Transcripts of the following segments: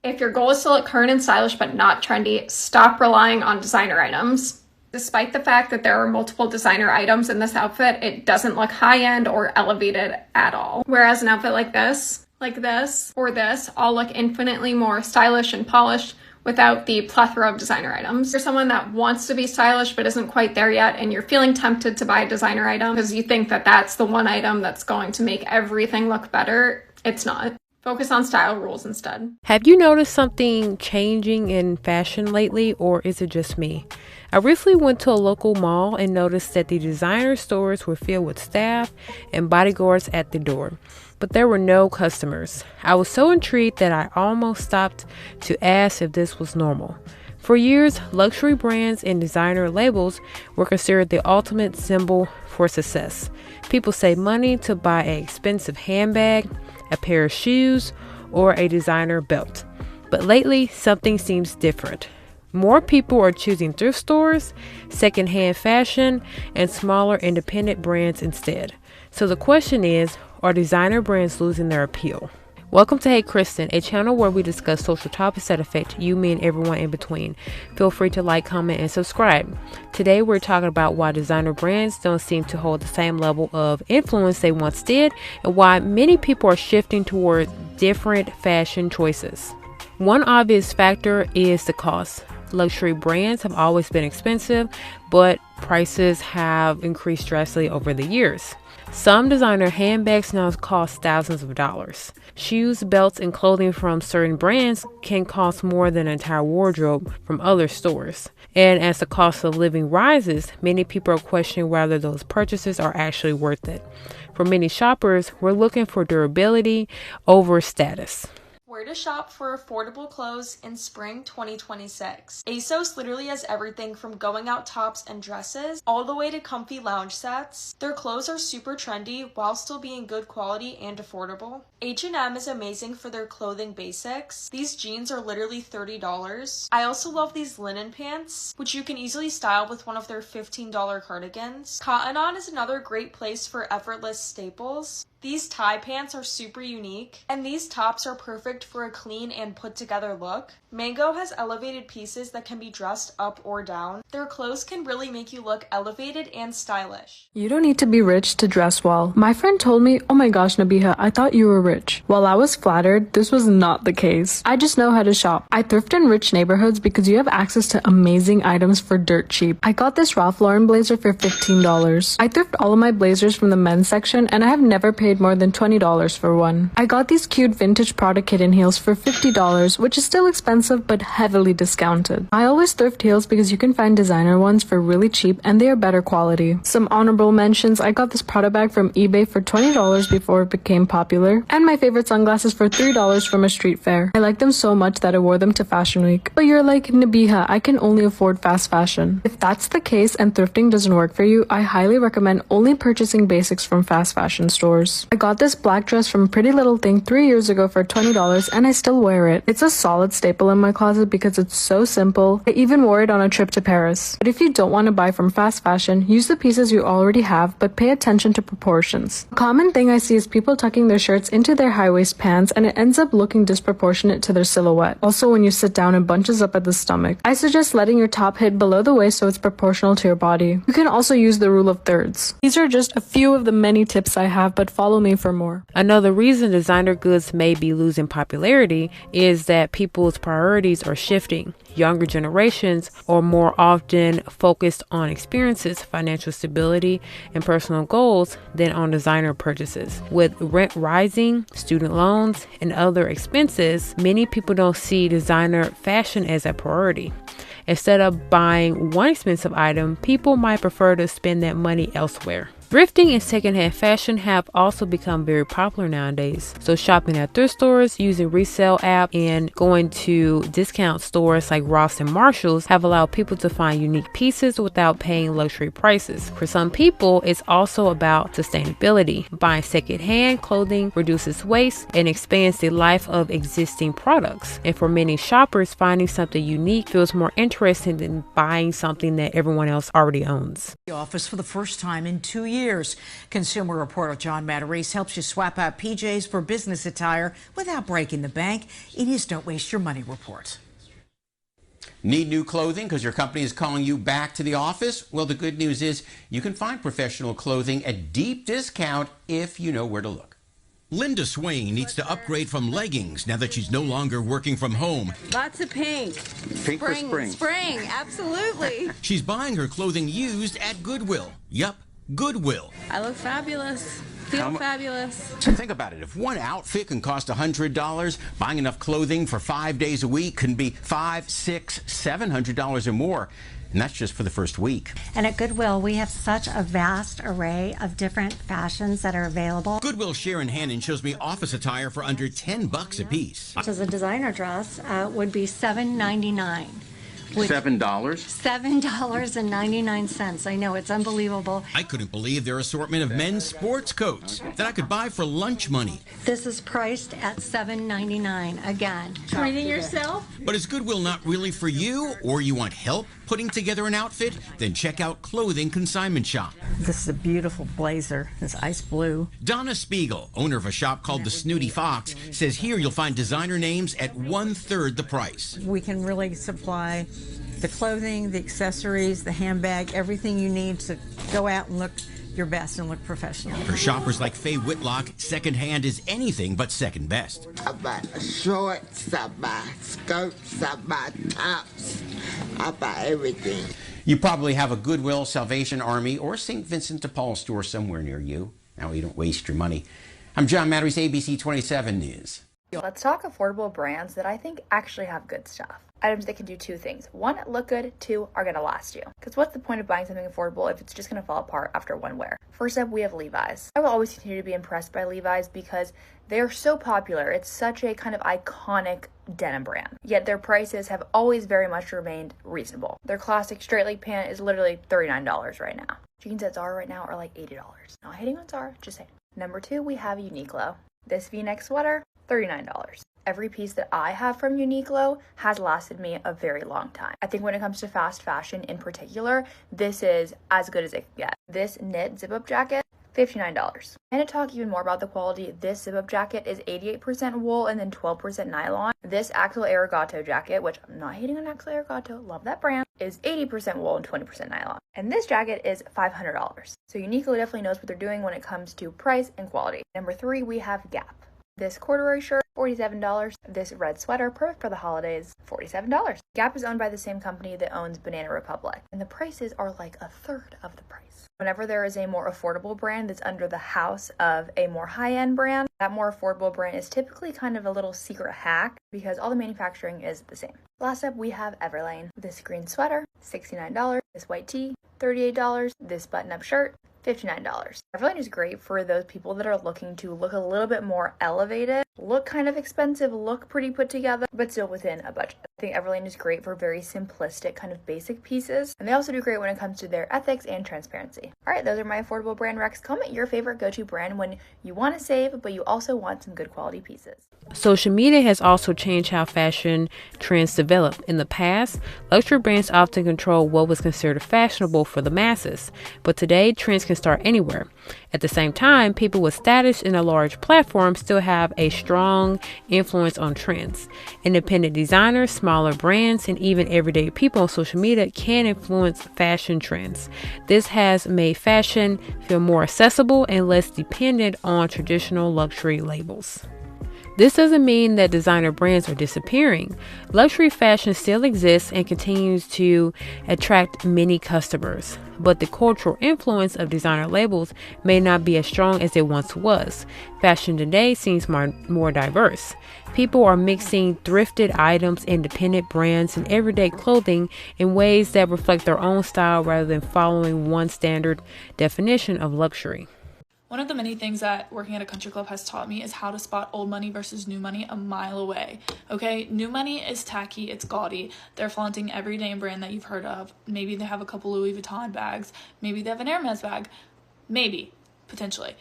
If your goal is to look current and stylish but not trendy, stop relying on designer items. Despite the fact that there are multiple designer items in this outfit, it doesn't look high-end or elevated at all. Whereas an outfit like this, or this, all look infinitely more stylish and polished without the plethora of designer items. If you're someone that wants to be stylish but isn't quite there yet, and you're feeling tempted to buy a designer item because you think that that's the one item that's going to make everything look better, it's not. Focus on style rules instead. Have you noticed something changing in fashion lately, or is it just me? I recently went to a local mall and noticed that the designer stores were filled with staff and bodyguards at the door, but there were no customers. I was so intrigued that I almost stopped to ask if this was normal. For years, luxury brands and designer labels were considered the ultimate symbol for success. People save money to buy an expensive handbag, a pair of shoes, or a designer belt. But lately, something seems different. More people are choosing thrift stores, secondhand fashion, and smaller independent brands instead. So the question is, are designer brands losing their appeal? Welcome to Hey Kristen, a channel where we discuss social topics that affect you, me, and everyone in between. Feel free to like, comment, and subscribe. Today we're talking about why designer brands don't seem to hold the same level of influence they once did, and why many people are shifting toward different fashion choices. One obvious factor is the cost. Luxury brands have always been expensive, but prices have increased drastically over the years. Some designer handbags now cost thousands of dollars. Shoes, belts, and clothing from certain brands can cost more than an entire wardrobe from other stores. And as the cost of living rises, many people are questioning whether those purchases are actually worth it. For many shoppers, we're looking for durability over status. Where to shop for affordable clothes in spring 2026. ASOS literally has everything from going out tops and dresses all the way to comfy lounge sets. Their clothes are super trendy while still being good quality and affordable. H&M is amazing for their clothing basics. These jeans are literally $30. I also love these linen pants, which you can easily style with one of their $15 cardigans. Cotton On is another great place for effortless staples. These tie pants are super unique, and these tops are perfect for a clean and put together look. Mango has elevated pieces that can be dressed up or down. Their clothes can really make you look elevated and stylish. You don't need to be rich to dress well. My friend told me, "Oh my gosh, Nabiha, I thought you were rich." While I was flattered, this was not the case. I just know how to shop. I thrift in rich neighborhoods because you have access to amazing items for dirt cheap. I got this Ralph Lauren blazer for $15. I thrift all of my blazers from the men's section, and I have never paid more than $20 for one. I got these cute vintage Prada kitten heels for $50, which is still expensive but heavily discounted. I always thrift heels because you can find designer ones for really cheap and they are better quality. Some honorable mentions: I got this Prada bag from eBay for $20 before it became popular, and my favorite sunglasses for $3 from a street fair. I like them so much that I wore them to Fashion Week. But you're like, "Nabiha, I can only afford fast fashion." If that's the case and thrifting doesn't work for you, I highly recommend only purchasing basics from fast fashion stores. I got this black dress from Pretty Little Thing 3 years ago for $20 and I still wear it. It's a solid staple in my closet because it's so simple. I even wore it on a trip to Paris. But if you don't want to buy from fast fashion, use the pieces you already have, but pay attention to proportions. A common thing I see is people tucking their shirts into their high-waist pants and it ends up looking disproportionate to their silhouette. Also, when you sit down, it bunches up at the stomach. I suggest letting your top hit below the waist so it's proportional to your body. You can also use the rule of thirds. These are just a few of the many tips I have, but follow me for more. Another reason designer goods may be losing popularity is that people's priorities are shifting. Younger generations are more often focused on experiences, financial stability, and personal goals than on designer purchases. With rent rising, student loans, and other expenses, many people don't see designer fashion as a priority. Instead of buying one expensive item, people might prefer to spend that money elsewhere. Thrifting and secondhand fashion have also become very popular nowadays. So shopping at thrift stores, using resale app, and going to discount stores like Ross and Marshalls have allowed people to find unique pieces without paying luxury prices. For some people, it's also about sustainability. Buying secondhand clothing reduces waste and expands the life of existing products. And for many shoppers, finding something unique feels more interesting than buying something that everyone else already owns. The office for the first time in 2 years. years. Consumer reporter John Matarese helps you swap out PJs for business attire without breaking the bank in his Don't Waste Your Money report. Need new clothing because your company is calling you back to the office? Well, the good news is you can find professional clothing at deep discount if you know where to look. Linda Swain needs to upgrade from leggings now that she's no longer working from home. Lots of pink. Pink for spring. Spring, absolutely. She's buying her clothing used at Goodwill. Yup, Goodwill. I look fabulous. Feel fabulous. So think about it. If one outfit can cost $100, buying enough clothing for 5 days a week can be $500, $600, $700 or more. And that's just for the first week. And at Goodwill, we have such a vast array of different fashions that are available. Goodwill Sharon Hannon shows me office attire for under $10 a piece. Which is a designer dress would be $7.99. $7? $7.99. I know, it's unbelievable. I couldn't believe their assortment of men's sports coats that I could buy for lunch money. This is priced at $7.99 again. Treating yourself? But is Goodwill not really for you, or you want help putting together an outfit? Then check out Clothing Consignment Shop. This is a beautiful blazer. It's ice blue. Donna Spiegel, owner of a shop called the Snooty Fox, says here you'll find designer names at 1/3 the price. We can really supply the clothing, the accessories, the handbag, everything you need to go out and look your best and look professional. For shoppers like Faye Whitlock, Secondhand is anything but second best. I buy shorts, I buy skirts, I buy tops, I buy everything. You probably have a Goodwill, Salvation Army, or St. Vincent de Paul store somewhere near you. Now you don't waste your money. I'm John Matarese, ABC 27 News. Let's talk affordable brands that I think actually have good stuff. Items that can do two things. One, look good. Two, are going to last you. Because what's the point of buying something affordable if it's just going to fall apart after one wear? First up, we have Levi's. I will always continue to be impressed by Levi's because they are so popular. It's such a kind of iconic denim brand. Yet their prices have always very much remained reasonable. Their classic straight leg pant is literally $39 right now. Jeans at Zara right now are like $80. Not hating on Zara, just saying. Number two, we have Uniqlo. This V-neck sweater, $39. Every piece that I have from Uniqlo has lasted me a very long time. I think when it comes to fast fashion in particular, this is as good as it can get. This knit zip-up jacket, $59. And to talk even more about the quality, this zip-up jacket is 88% wool and then 12% nylon. This Axel Arigato jacket, which I'm not hating on Axel Arigato, love that brand, is 80% wool and 20% nylon. And this jacket is $500. So Uniqlo definitely knows what they're doing when it comes to price and quality. Number three, we have Gap. This corduroy shirt, $47. This red sweater, perfect for the holidays, $47. Gap is owned by the same company that owns Banana Republic, and the prices are like a third of the price. Whenever there is a more affordable brand that's under the house of a more high-end brand, that more affordable brand is typically kind of a little secret hack because all the manufacturing is the same. Last up, we have Everlane. This green sweater, $69. This white tee, $38. This button-up shirt, $59. Everlane is great for those people that are looking to look a little bit more elevated, look kind of expensive, look pretty put together, but still within a budget. I think Everlane is great for very simplistic kind of basic pieces, and they also do great when it comes to their ethics and transparency. All right, those are my affordable brand recs. Comment your favorite go-to brand when you want to save, but you also want some good quality pieces. Social media has also changed how fashion trends develop. In the past, luxury brands often control what was considered fashionable for the masses, but today trends can start anywhere. At the same time, people with status in a large platform still have a strong influence on trends. Independent designers, smaller brands, and even everyday people on social media can influence fashion trends. This has made fashion feel more accessible and less dependent on traditional luxury labels. This doesn't mean that designer brands are disappearing. Luxury fashion still exists and continues to attract many customers, but the cultural influence of designer labels may not be as strong as it once was. Fashion today seems more diverse. People are mixing thrifted items, independent brands, and everyday clothing in ways that reflect their own style rather than following one standard definition of luxury. One of the many things that working at a country club has taught me is how to spot old money versus new money a mile away. Okay, new money is tacky, it's gaudy. They're flaunting every name brand that you've heard of. Maybe they have a couple Louis Vuitton bags. Maybe they have an Hermes bag. Maybe, potentially.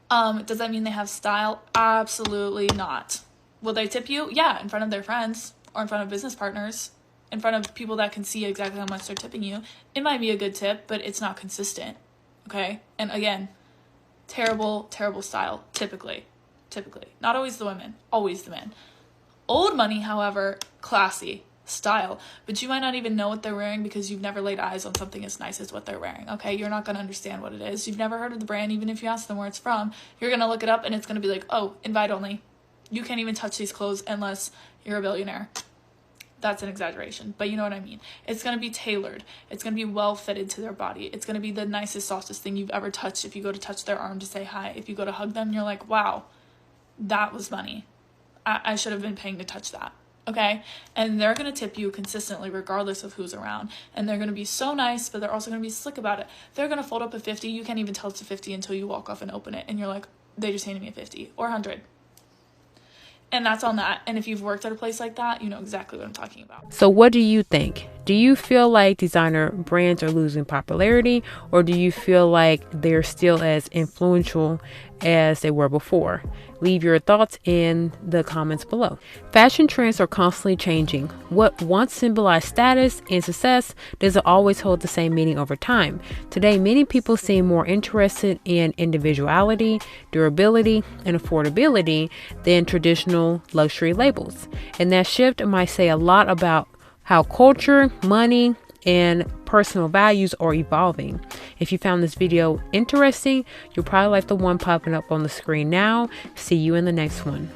Does that mean they have style? Absolutely not. Will they tip you? Yeah, in front of their friends or in front of business partners, in front of people that can see exactly how much they're tipping you. It might be a good tip, but it's not consistent. okay? And again, terrible style, typically. Not always the women, always the men. Old money, however, classy style, but you might not even know what they're wearing because you've never laid eyes on something as nice as what they're wearing, okay? You're not going to understand what it is. You've never heard of the brand. Even if you ask them where it's from, you're going to look it up and it's going to be like, oh, invite only. You can't even touch these clothes unless you're a billionaire. That's an exaggeration, but you know what I mean. It's going to be tailored. It's going to be well fitted to their body. It's going to be the nicest, softest thing you've ever touched. If you go to touch their arm to say hi, if you go to hug them, you're like, wow, that was money. I should have been paying to touch that, okay? And they're going to tip you consistently regardless of who's around. And they're going to be so nice, but they're also going to be slick about it. They're going to fold up a 50. You can't even tell it's a 50 until you walk off and open it. And you're like, they just handed me a 50 or 100. And that's on that. And if you've worked at a place like that, you know exactly what I'm talking about. So what do you think? Do you feel like designer brands are losing popularity, or do you feel like they're still as influential as they were before? Leave your thoughts in the comments below. Fashion trends are constantly changing. What once symbolized status and success doesn't always hold the same meaning over time. Today, many people seem more interested in individuality, durability, and affordability than traditional luxury labels. And that shift might say a lot about how culture, money, and personal values are evolving. If you found this video interesting, you'll probably like the one popping up on the screen now. See you in the next one.